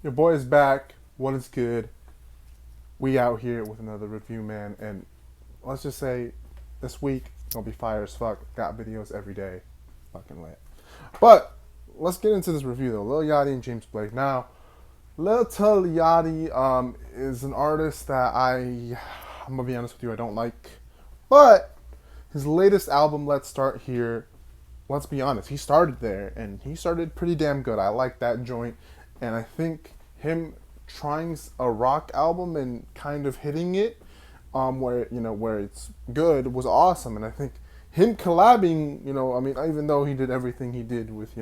Your boy is back. What is good? We out here with another review, man. And let's just say this week gonna be fire as fuck. Got videos every day. Fucking lit. But let's get into this review though. Lil Yachty and James Blake. Now, Lil Yachty is an artist that I'm gonna be honest with you, I don't like. But his latest album, Let's Start Here, let's be honest, he started there and he started pretty damn good. I like that joint, and I think him trying a rock album and kind of hitting it, where it's good was awesome. And I think him collabing, I mean, even though he did everything he did with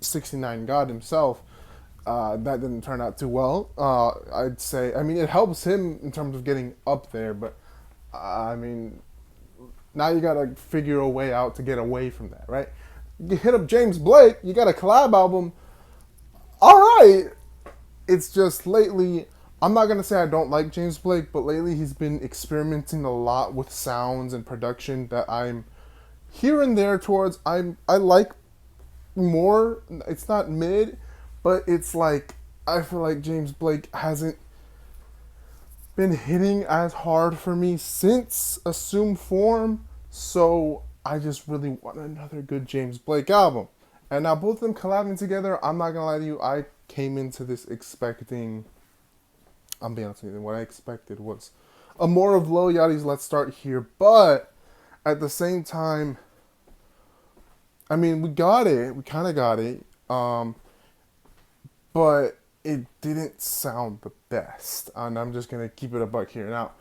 69 God himself, that didn't turn out too well. I'd say, I mean, it helps him in terms of getting up there, but I mean, now you gotta figure a way out to get away from that, right? You hit up James Blake, you got a collab album. All right, it's just lately. I'm not gonna say I don't like James Blake, but lately he's been experimenting a lot with sounds and production that I'm here and there towards. I like more. It's not mid, but it's like I feel like James Blake hasn't been hitting as hard for me since Assume Form. So I just really want another good James Blake album. And now both of them collabing together, I'm not gonna lie to you, I came into this expecting, I'm being honest with you, what I expected was a more of Lil Yachty's Let's Start Here, but at the same time, I mean, we got it, we kind of got it, but it didn't sound the best. And I'm just gonna keep it a buck here. Now,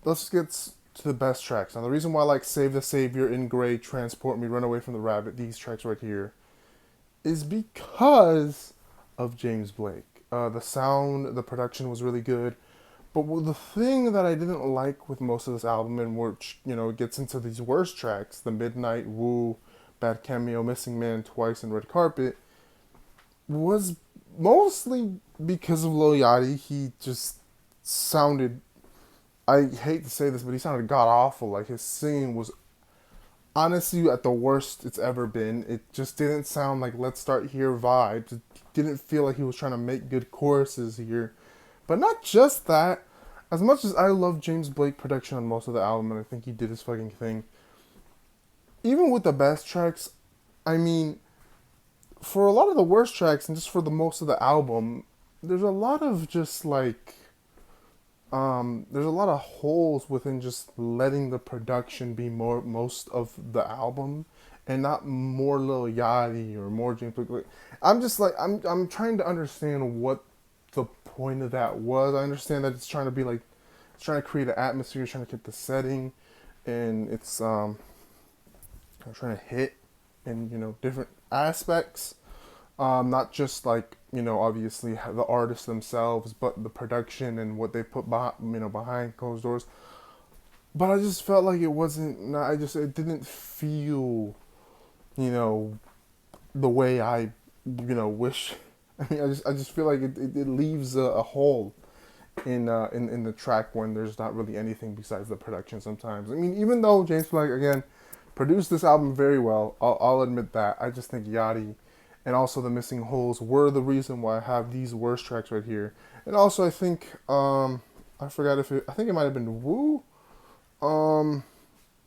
let's get to the best tracks. Now, the reason why I like Save the Savior, In Gray, Transport Me, Run Away from the Rabbit, these tracks right here, is because of James Blake. The sound, the production was really good. But the thing that I didn't like with most of this album, and which, it gets into these worst tracks, the Midnight, Woo, Bad Cameo, Missing Man, Twice, and Red Carpet, was mostly because of Lil Yachty. He just sounded, I hate to say this, but he sounded god awful. Like, his singing was honestly at the worst it's ever been. It just didn't sound like Let's Start Here vibes. It didn't feel like he was trying to make good choruses here. But not just that. As much as I love James Blake production on most of the album, and I think he did his fucking thing, even with the best tracks, I mean, for a lot of the worst tracks and just for the most of the album, there's a lot of just like there's a lot of holes within just letting the production be most of the album and not more Lil Yachty or more James Blake. I'm just like I'm trying to understand what the point of that was. I understand that it's trying to be like it's trying to create an atmosphere, trying to get the setting, and it's trying to hit in different aspects. Not just like obviously the artists themselves, but the production and what they put behind closed doors. But I just felt like it wasn't. It didn't feel the way I wish. I mean, I just feel like it leaves a hole in the track when there's not really anything besides the production sometimes. I mean, even though James Blake again produced this album very well, I'll admit that. I just think Yachty and also the missing holes were the reason why I have these worst tracks right here. And also I think I forgot I think it might have been Woo,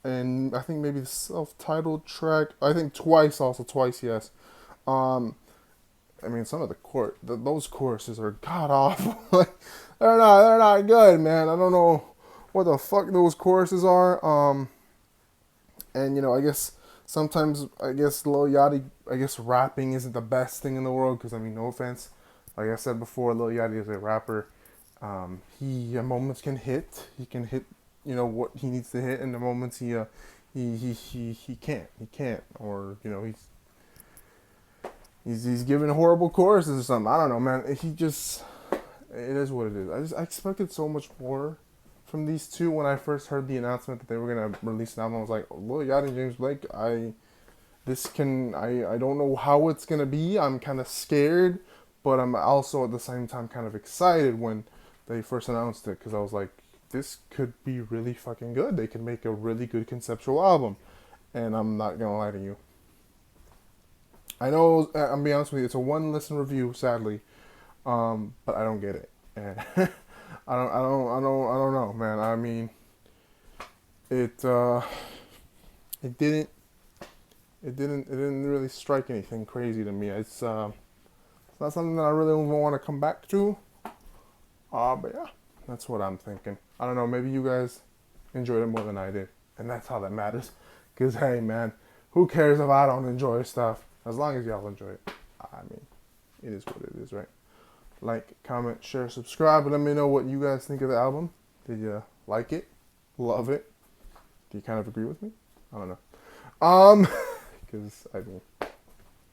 and I think maybe the self-titled track. I think Twice, yes. I mean, some of those choruses are god awful. Like, they're not good, man. I don't know what the fuck those choruses are. And I guess sometimes Lil Yachty, rapping isn't the best thing in the world, because I mean, no offense, like I said before, Lil Yachty is a rapper. He at moments can hit. He can hit, what he needs to hit, and the moments he can't. He can't, or he's giving horrible choruses or something. I don't know, man. It is what it is. I expected so much more from these two when I first heard the announcement that they were gonna release an album. I was like, Lil Yachty and James Blake. I don't know how it's gonna be. I'm kind of scared, but I'm also at the same time kind of excited when they first announced it, because I was like, this could be really fucking good. They could make a really good conceptual album, and I'm not gonna lie to you. I know, I'm being honest with you, it's a one listen review, sadly. But I don't get it, and I don't know, man. I mean, it it didn't it didn't really strike anything crazy to me. It's not something that I really even want to come back to. But yeah, that's what I'm thinking. I don't know. Maybe you guys enjoyed it more than I did, and that's all that matters. Cause hey, man, who cares if I don't enjoy stuff? As long as y'all enjoy it. I mean, it is what it is, right? Like, comment, share, subscribe, and let me know what you guys think of the album. Did you like it? Love it? Do you kind of agree with me? I don't know. Because I mean,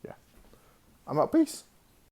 yeah. I'm out. Peace.